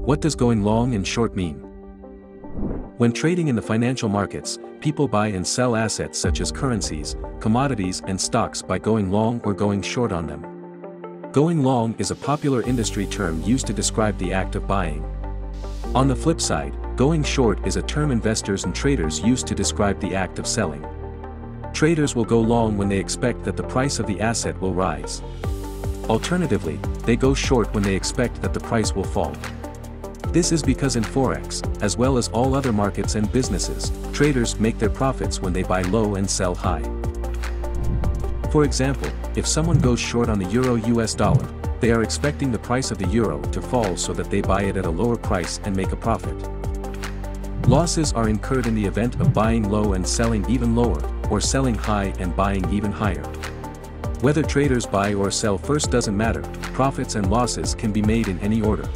What does going long and short mean? When trading in the financial markets, people buy and sell assets such as currencies, commodities and stocks by going long or going short on them. Going long is a popular industry term used to describe the act of buying. On the flip side, going short is a term investors and traders use to describe the act of selling. Traders will go long when they expect that the price of the asset will rise. Alternatively, they go short when they expect that the price will fall. This is because in Forex, as well as all other markets and businesses, traders make their profits when they buy low and sell high. For example, if someone goes short on the euro-US dollar, they are expecting the price of the euro to fall so that they buy it at a lower price and make a profit. Losses are incurred in the event of buying low and selling even lower, or selling high and buying even higher. Whether traders buy or sell first doesn't matter, profits and losses can be made in any order.